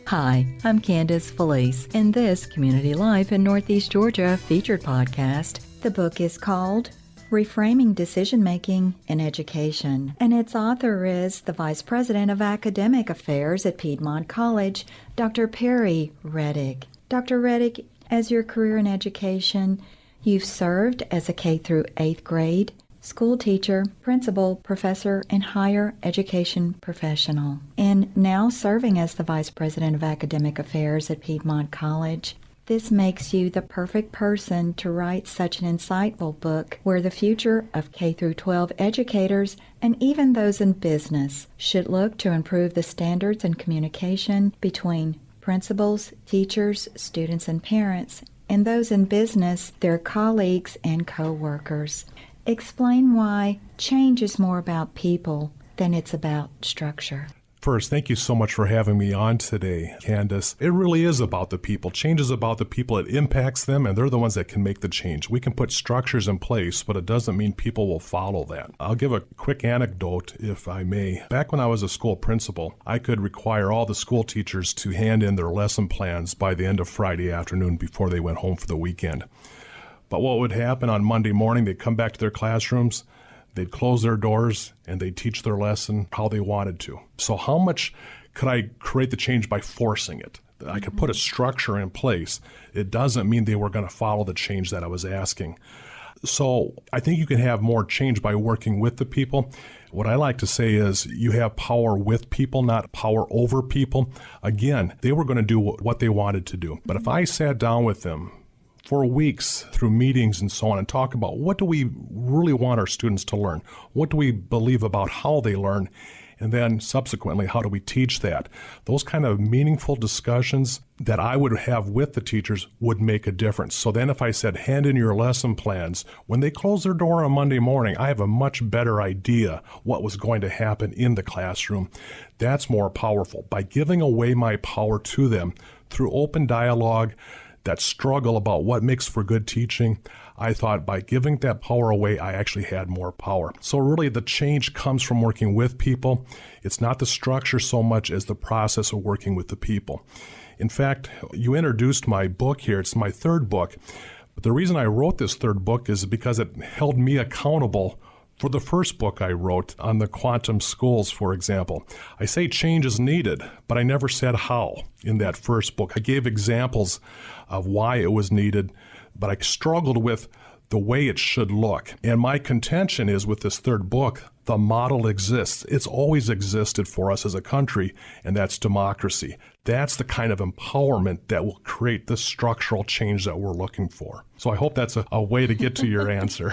Hi, I'm Candace Felice. In this Community Life in Northeast Georgia featured podcast, the book is called Reframing Decision-Making in Education, and its author is the Vice President of Academic Affairs at Piedmont College, Dr. Perry Rettig. Dr. Rettig, as your career in education, you've served as a K through 8th grade school teacher, principal, professor, and higher education professional, and now serving as the Vice President of Academic Affairs at Piedmont College. This makes you the perfect person to write such an insightful book where the future of K through 12 educators and even those in business should look to improve the standards and communication between principals, teachers, students, and parents, and those in business, their colleagues and co-workers. Explain why change is more about people than it's about structure. First, thank you so much for having me on today, Candace. It really is about the people. Change is about the people. It impacts them, and they're the ones that can make the change. We can put structures in place, but it doesn't mean people will follow that. I'll give a quick anecdote, if I may. Back when I was a school principal, I could require all the school teachers to hand in their lesson plans by the end of Friday afternoon before they went home for the weekend. But what would happen on Monday morning, they'd come back to their classrooms, they'd close their doors, and they'd teach their lesson how they wanted to. So how much could I create the change by forcing it? I could put a structure in place. It doesn't mean they were going to follow the change that I was asking. So I think you can have more change by working with the people. What I like to say is you have power with people, not power over people. Again, they were going to do what they wanted to do. But if I sat down with them for weeks through meetings and so on and talk about what do we really want our students to learn? What do we believe about how they learn? And then subsequently, how do we teach that? Those kind of meaningful discussions that I would have with the teachers would make a difference. So then if I said, hand in your lesson plans, when they close their door on Monday morning, I have a much better idea what was going to happen in the classroom. That's more powerful. By giving away my power to them through open dialogue, that struggle about what makes for good teaching, I thought by giving that power away, I actually had more power. So really the change comes from working with people. It's not the structure so much as the process of working with the people. In fact, you introduced my book here. It's my third book. But the reason I wrote this third book is because it held me accountable for the first book I wrote on the quantum schools, for example. I say change is needed, but I never said how in that first book. I gave examples of why it was needed, but I struggled with the way it should look. And my contention is with this third book, the model exists. It's always existed for us as a country, and that's democracy. That's the kind of empowerment that will create the structural change that we're looking for. So I hope that's a way to get to your answer.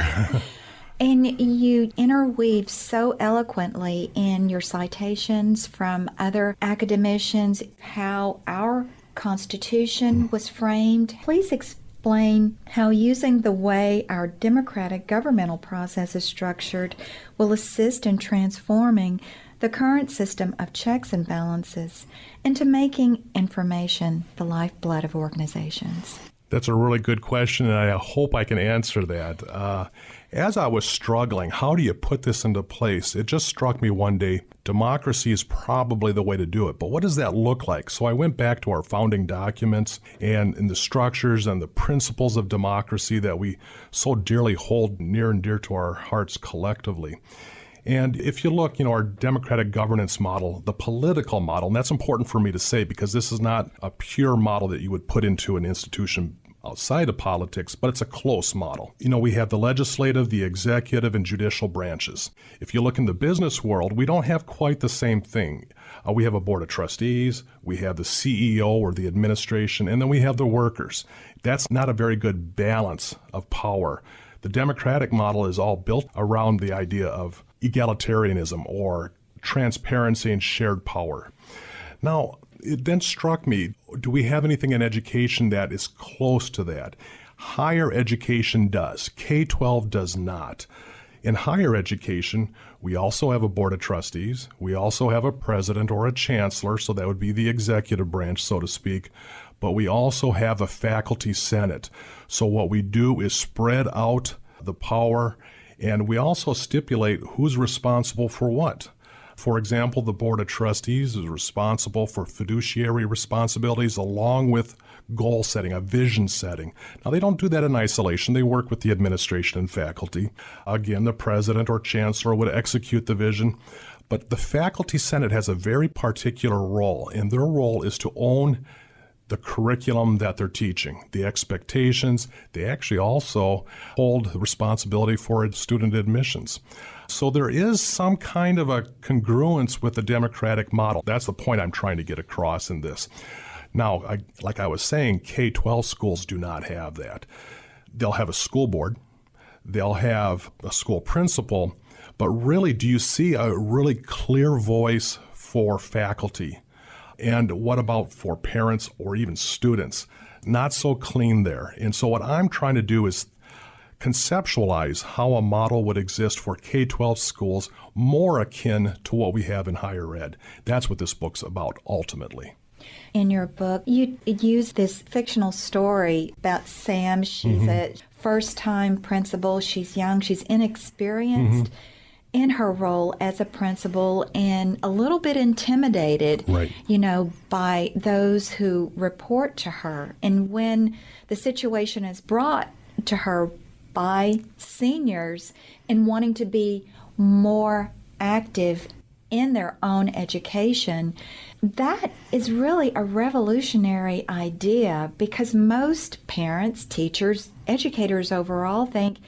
And you interweave so eloquently in your citations from other academicians how our Constitution was framed. Please explain how using the way our democratic governmental process is structured will assist in transforming the current system of checks and balances into making information the lifeblood of organizations. That's a really good question, and I hope I can answer that. As I was struggling, how do you put this into place? It just struck me one day, democracy is probably the way to do it, but what does that look like? So I went back to our founding documents and in the structures and the principles of democracy that we so dearly hold near and dear to our hearts collectively. And if you look, our democratic governance model, the political model, and that's important for me to say because this is not a pure model that you would put into an institution outside of politics, but it's a close model. We have the legislative, the executive, and judicial branches. If you look in the business world, we don't have quite the same thing. We have a board of trustees, we have the CEO or the administration, and then we have the workers. That's not a very good balance of power. The democratic model is all built around the idea of egalitarianism or transparency and shared power. Now, it then struck me, do we have anything in education that is close to that? Higher education does. K-12 does not. In higher education, we also have a board of trustees. We also have a president or a chancellor, so that would be the executive branch, so to speak. But we also have a faculty senate. So what we do is spread out the power, and we also stipulate who's responsible for what. For example, the Board of Trustees is responsible for fiduciary responsibilities along with goal setting, a vision setting. Now, they don't do that in isolation. They work with the administration and faculty. Again, the president or chancellor would execute the vision. But the faculty senate has a very particular role, and their role is to own the curriculum that they're teaching, the expectations. They actually also hold the responsibility for student admissions. So there is some kind of a congruence with the democratic model. That's the point I'm trying to get across in this. Now, like I was saying, K-12 schools do not have that. They'll have a school board. They'll have a school principal. But really, do you see a really clear voice for faculty? And what about for parents or even students? Not so clean there. And so what I'm trying to do is conceptualize how a model would exist for K-12 schools more akin to what we have in higher ed. That's what this book's about ultimately. In your book, you use this fictional story about Sam. She's a first-time principal. She's young. She's inexperienced in her role as a principal and a little bit intimidated, by those who report to her. And when the situation is brought to her by seniors and wanting to be more active in their own education, that is really a revolutionary idea because most parents, teachers, educators overall think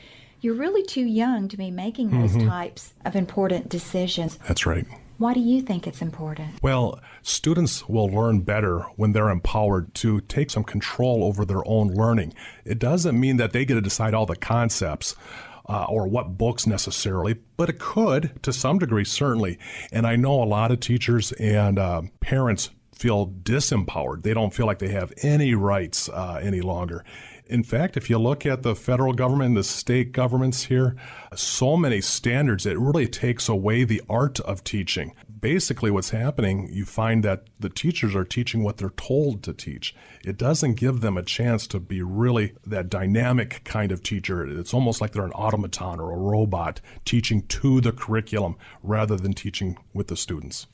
you're really too young to be making those types of important decisions. That's right. Why do you think it's important? Well, students will learn better when they're empowered to take some control over their own learning. It doesn't mean that they get to decide all the concepts or what books necessarily, but it could to some degree, certainly. And I know a lot of teachers and parents feel disempowered. They don't feel like they have any rights any longer. In fact, if you look at the federal government, the state governments here, so many standards, it really takes away the art of teaching. Basically, what's happening, you find that the teachers are teaching what they're told to teach. It doesn't give them a chance to be really that dynamic kind of teacher. It's almost like they're an automaton or a robot teaching to the curriculum rather than teaching with the students.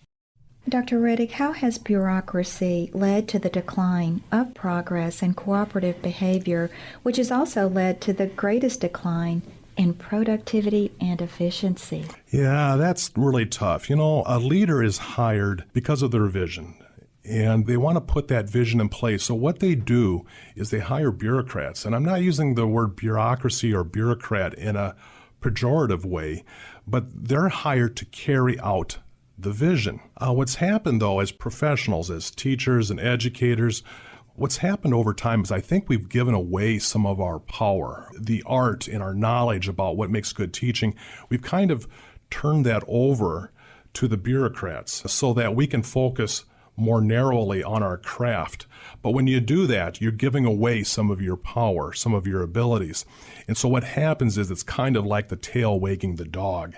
Dr. Rettig, how has bureaucracy led to the decline of progress and cooperative behavior, which has also led to the greatest decline in productivity and efficiency? Yeah, that's really tough. A leader is hired because of their vision, and they want to put that vision in place. So what they do is they hire bureaucrats, and I'm not using the word bureaucracy or bureaucrat in a pejorative way, but they're hired to carry out the vision. What's happened, though, as professionals, as teachers and educators, what's happened over time is I think we've given away some of our power, the art and our knowledge about what makes good teaching. We've kind of turned that over to the bureaucrats so that we can focus more narrowly on our craft. But when you do that, you're giving away some of your power, some of your abilities. And so what happens is it's kind of like the tail wagging the dog.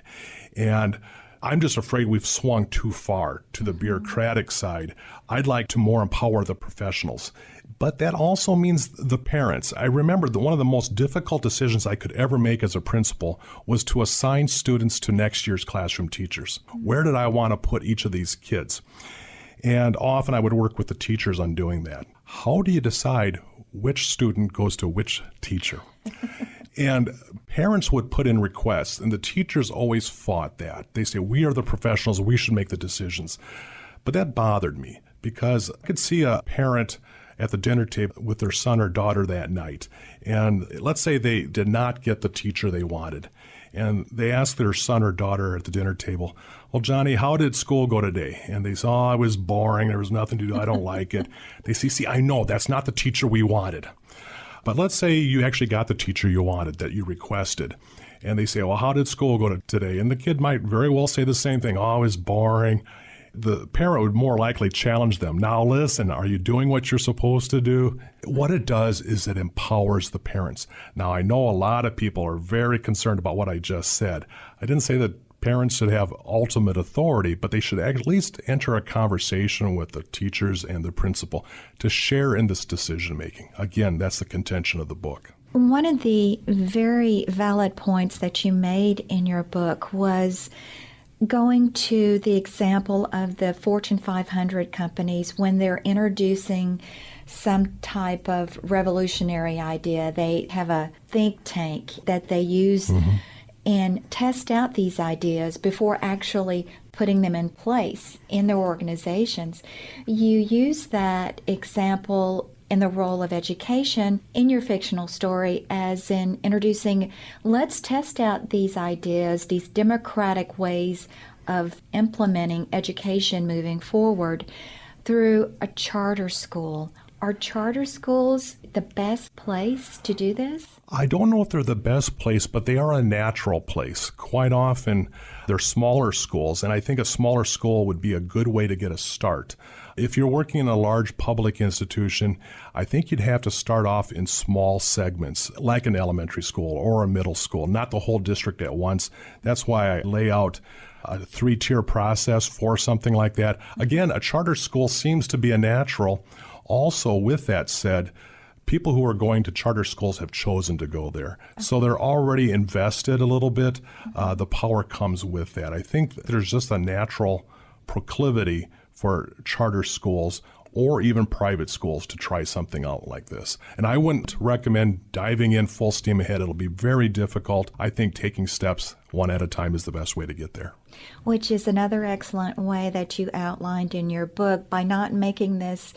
And I'm just afraid we've swung too far to the bureaucratic side. I'd like to more empower the professionals. But that also means the parents. I remember that one of the most difficult decisions I could ever make as a principal was to assign students to next year's classroom teachers. Where did I want to put each of these kids? And often I would work with the teachers on doing that. How do you decide which student goes to which teacher? And parents would put in requests, and the teachers always fought that. They say, we are the professionals, we should make the decisions. But that bothered me because I could see a parent at the dinner table with their son or daughter that night. And let's say they did not get the teacher they wanted. And they asked their son or daughter at the dinner table, well, Johnny, how did school go today? And they say, oh, it was boring. There was nothing to do. I don't like it. They say, see, I know that's not the teacher we wanted. But let's say you actually got the teacher you wanted, that you requested. And they say, well, how did school go today? And the kid might very well say the same thing. Oh, it was boring. The parent would more likely challenge them. Now, listen, are you doing what you're supposed to do? What it does is it empowers the parents. Now, I know a lot of people are very concerned about what I just said. I didn't say that parents should have ultimate authority, but they should at least enter a conversation with the teachers and the principal to share in this decision making. Again, that's the contention of the book. One of the very valid points that you made in your book was Going to the example of the Fortune 500 companies, when they're introducing some type of revolutionary idea, they have a think tank that they use and test out these ideas before actually putting them in place in their organizations. You use that example in the role of education in your fictional story as in introducing, let's test out these ideas, these democratic ways of implementing education moving forward through a charter school. Are charter schools the best place to do this? I don't know if they're the best place, but they are a natural place. Quite often, they're smaller schools, and I think a smaller school would be a good way to get a start. If you're working in a large public institution, I think you'd have to start off in small segments, like an elementary school or a middle school, not the whole district at once. That's why I lay out a 3-tier process for something like that. Again, a charter school seems to be a natural. Also, with that said, people who are going to charter schools have chosen to go there. So they're already invested a little bit. The power comes with that. I think there's just a natural proclivity for charter schools or even private schools to try something out like this. And I wouldn't recommend diving in full steam ahead. It'll be very difficult. I think taking steps one at a time is the best way to get there. Which is another excellent way that you outlined in your book by not making this,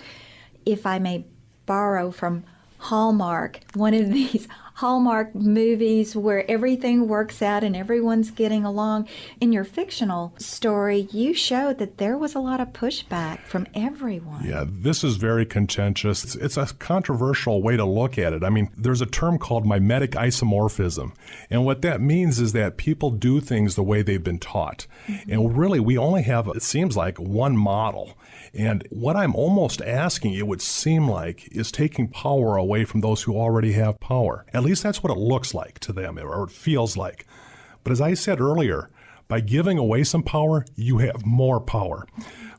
if I may borrow from Hallmark, one of these Hallmark movies where everything works out and everyone's getting along. In your fictional story, you showed that there was a lot of pushback from everyone. Yeah, this is very contentious. It's a controversial way to look at it. I mean, there's a term called mimetic isomorphism. And what that means is that people do things the way they've been taught. And really, we only have, it seems like, one model. And what I'm almost asking, it would seem like, is taking power away from those who already have power. At least that's what it looks like to them, or it feels like. But as I said earlier, by giving away some power, you have more power.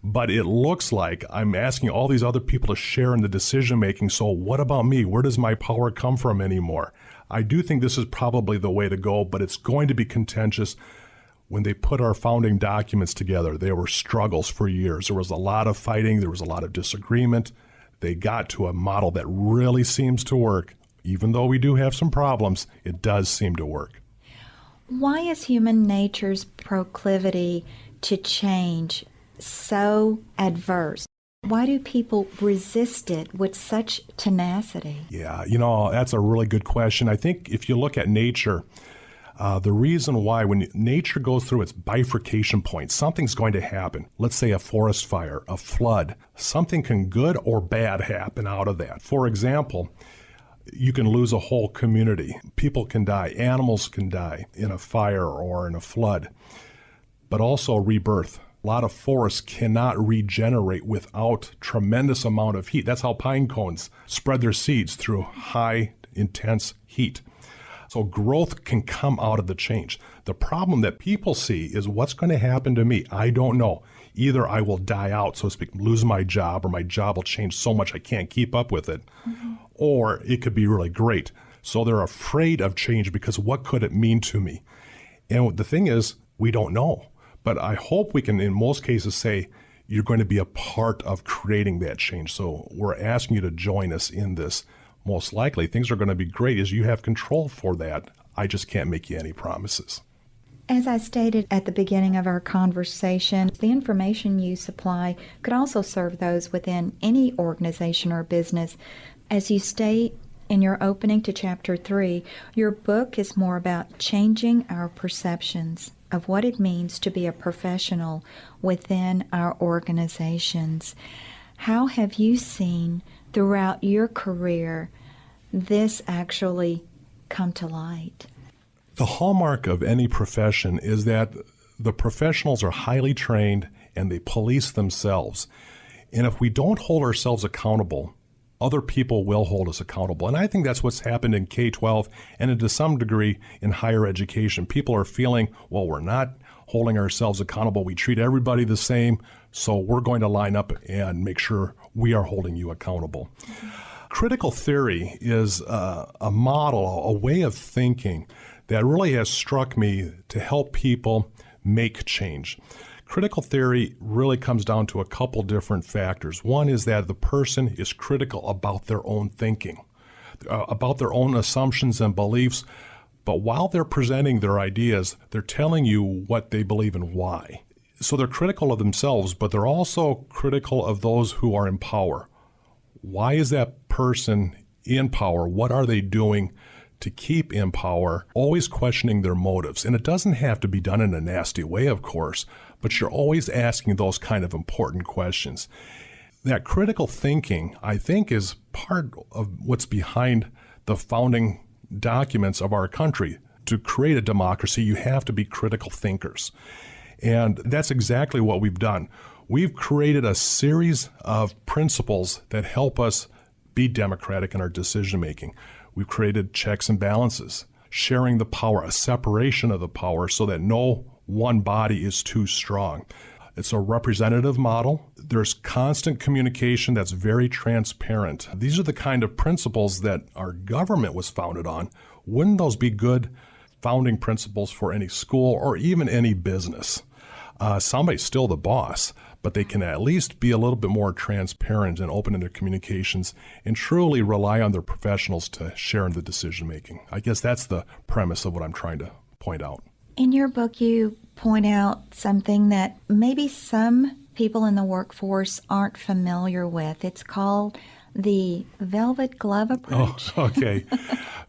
But it looks like I'm asking all these other people to share in the decision making, so what about me? Where does my power come from anymore? I do think this is probably the way to go, but it's going to be contentious. When they put our founding documents together, there were struggles for years. There was a lot of fighting. There was a lot of disagreement. They got to a model that really seems to work. Even though we do have some problems, it does seem to work. Why is human nature's proclivity to change so adverse? Why do people resist it with such tenacity? Yeah, that's a really good question. I think if you look at nature, the reason why when nature goes through its bifurcation point, something's going to happen. Let's say a forest fire, a flood. Something can good or bad happen out of that. For example, you can lose a whole community. People can die. Animals can die in a fire or in a flood. But also rebirth. A lot of forests cannot regenerate without tremendous amount of heat. That's how pine cones spread their seeds, through high, intense heat. So growth can come out of the change. The problem that people see is, what's going to happen to me? I don't know. Either I will die out, so to speak, lose my job, or my job will change so much I can't keep up with it. Or it could be really great. So they're afraid of change because what could it mean to me? And the thing is, we don't know. But I hope we can, in most cases, say, you're going to be a part of creating that change. So we're asking you to join us in this. Most likely, things are going to be great as you have control for that. I just can't make you any promises. As I stated at the beginning of our conversation, the information you supply could also serve those within any organization or business. As you state in your opening to Chapter 3, your book is more about changing our perceptions of what it means to be a professional within our organizations. How have you seen throughout your career this actually come to light? The hallmark of any profession is that the professionals are highly trained and they police themselves. And if we don't hold ourselves accountable, other people will hold us accountable. And I think that's what's happened in K-12 and to some degree in higher education. People are feeling, well, we're not holding ourselves accountable. We treat everybody the same, so we're going to line up and make sure we are holding you accountable. Critical theory is a model, a way of thinking that really has struck me to help people make change. Critical theory really comes down to a couple different factors. One is that the person is critical about their own thinking, about their own assumptions and beliefs, but while they're presenting their ideas, they're telling you what they believe and why. So they're critical of themselves, but they're also critical of those who are in power. Why is that person in power? What are they doing to keep in power? Always questioning their motives. And it doesn't have to be done in a nasty way, of course, but you're always asking those kind of important questions. That critical thinking, I think, is part of what's behind the founding documents of our country. To create a democracy, you have to be critical thinkers. And that's exactly what we've done. We've created a series of principles that help us be democratic in our decision making. We've created checks and balances, sharing the power, a separation of the power so that no one body is too strong. It's a representative model. There's constant communication that's very transparent. These are the kind of principles that our government was founded on. Wouldn't those be good founding principles for any school or even any business? Somebody's still the boss, but they can at least be a little bit more transparent and open in their communications and truly rely on their professionals to share in the decision making. I guess that's the premise of what I'm trying to point out. In your book, you point out something that maybe some people in the workforce aren't familiar with. It's called the velvet glove approach. Oh, okay.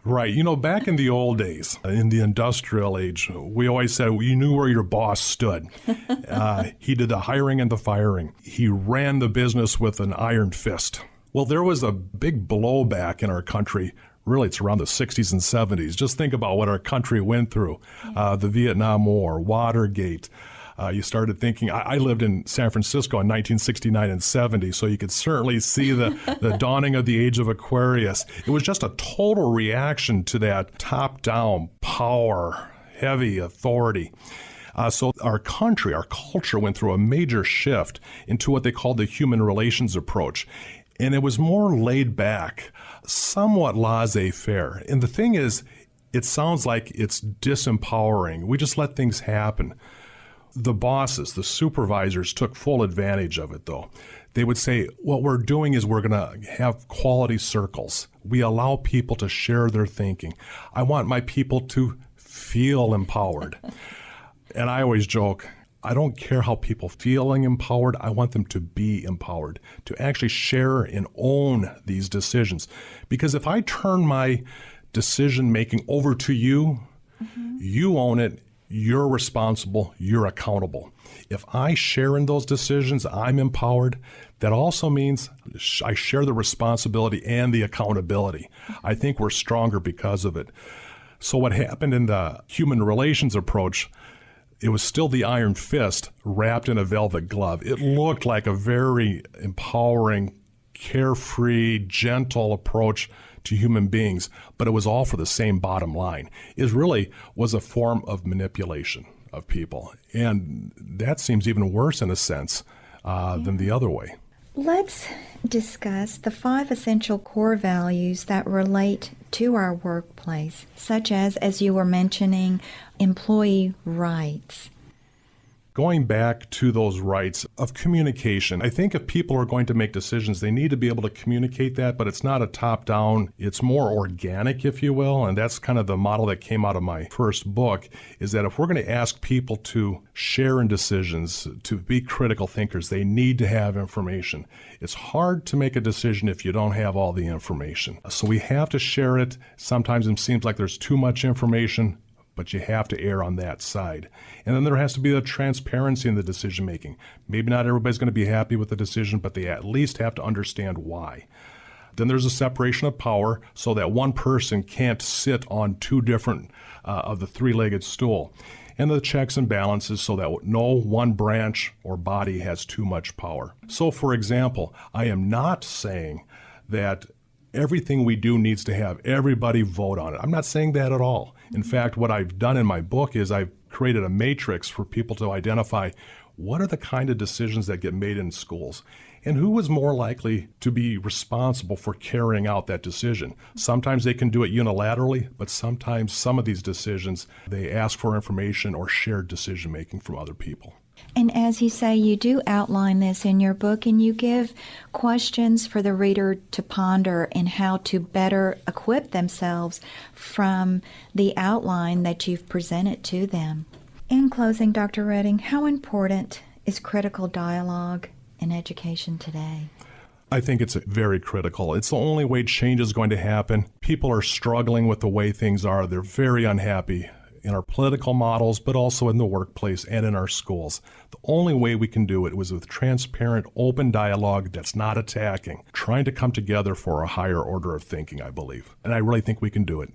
Right. Back in the old days, in the industrial age, we always said you knew where your boss stood. He did the hiring and the firing. He ran the business with an iron fist. Well, there was a big blowback in our country. Really, it's around the 60s and 70s. Just think about what our country went through. The Vietnam War, Watergate. You started thinking, I lived in San Francisco in 1969 and 70, so you could certainly see the dawning of the age of Aquarius. It was just a total reaction to that top-down power, heavy authority. So our country, our culture went through a major shift into what they called the human relations approach. And it was more laid back, somewhat laissez-faire. And the thing is, it sounds like it's disempowering. We just let things happen. The bosses, the supervisors took full advantage of it, though. They would say, what we're doing is we're going to have quality circles. We allow people to share their thinking. I want my people to feel empowered. And I always joke, I don't care how people feeling empowered. I want them to be empowered, to actually share and own these decisions. Because if I turn my decision making over to you, you own it, you're responsible, you're accountable. If I share in those decisions, I'm empowered. That also means I share the responsibility and the accountability. I think we're stronger because of it. So what happened in the human relations approach, it was still the iron fist wrapped in a velvet glove. It looked like a very empowering, carefree, gentle approach to human beings, but it was all for the same bottom line. It really was a form of manipulation of people. And that seems even worse in a sense than the other way. Let's discuss the 5 essential core values that relate to our workplace, such as you were mentioning, employee rights. Going back to those rights of communication, I think if people are going to make decisions, they need to be able to communicate that, but it's not a top-down, it's more organic, if you will, and that's kind of the model that came out of my first book, is that if we're going to ask people to share in decisions, to be critical thinkers, they need to have information. It's hard to make a decision if you don't have all the information. So we have to share it. Sometimes it seems like there's too much information, but you have to err on that side. And then there has to be a transparency in the decision making. Maybe not everybody's going to be happy with the decision, but they at least have to understand why. Then there's a separation of power so that one person can't sit on 2 different of the 3-legged stool. And the checks and balances so that no one branch or body has too much power. So for example, I am not saying that everything we do needs to have everybody vote on it. I'm not saying that at all. In fact, what I've done in my book is I've created a matrix for people to identify what are the kind of decisions that get made in schools. and who is more likely to be responsible for carrying out that decision. Sometimes they can do it unilaterally, but sometimes some of these decisions, they ask for information or shared decision-making from other people. And as you say, you do outline this in your book, and you give questions for the reader to ponder and how to better equip themselves from the outline that you've presented to them. In closing, Dr. Rettig, how important is critical dialogue in education today? I think it's very critical. It's the only way change is going to happen. People are struggling with the way things are. They're very unhappy in our political models, but also in the workplace and in our schools. The only way we can do it was with transparent, open dialogue that's not attacking, trying to come together for a higher order of thinking, I believe. And I really think we can do it.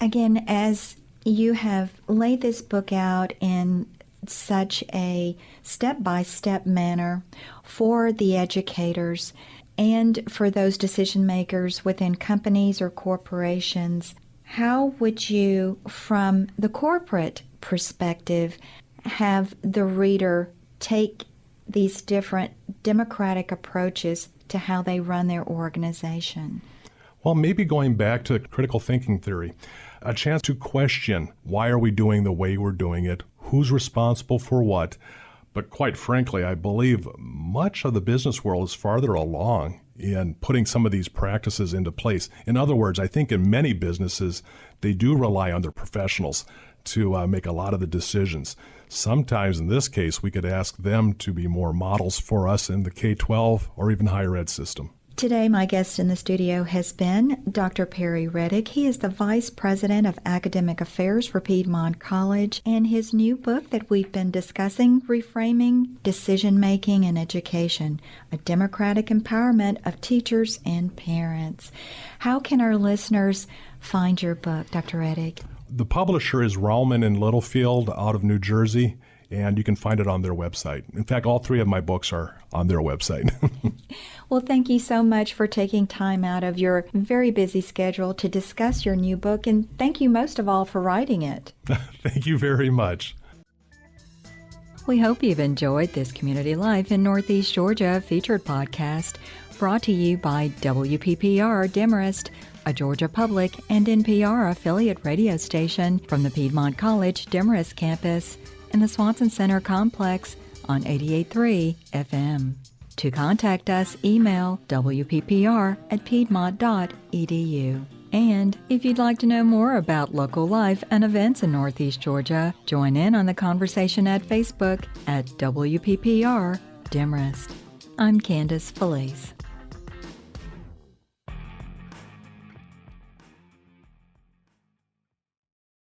Again, as you have laid this book out in such a step-by-step manner for the educators and for those decision makers within companies or corporations, how would you, from the corporate perspective, have the reader take these different democratic approaches to how they run their organization? Well, maybe going back to critical thinking theory, a chance to question, why are we doing the way we're doing it? Who's responsible for what? But quite frankly, I believe much of the business world is farther along in putting some of these practices into place. In other words, I think in many businesses, they do rely on their professionals to make a lot of the decisions. Sometimes in this case, we could ask them to be more models for us in the K-12 or even higher ed system. Today, my guest in the studio has been Dr. Perry Rettig. He is the Vice President of Academic Affairs for Piedmont College, and his new book that we've been discussing, Reframing Decision-Making in Education, a Democratic Empowerment of Teachers and Parents. How can our listeners find your book, Dr. Rettig? The publisher is Rowman and Littlefield out of New Jersey, and you can find it on their website. In fact, all three of my books are on their website. Well, thank you so much for taking time out of your very busy schedule to discuss your new book, and thank you most of all for writing it. Thank you very much. We hope you've enjoyed this Community Life in Northeast Georgia featured podcast brought to you by WPPR Demarest, a Georgia Public and NPR affiliate radio station from the Piedmont College Demarest campus in the Swanson Center complex on 88.3 FM. To contact us, email wppr@piedmont.edu. And if you'd like to know more about local life and events in Northeast Georgia, join in on the conversation at Facebook at WPPR Demarest. I'm Candace Felice.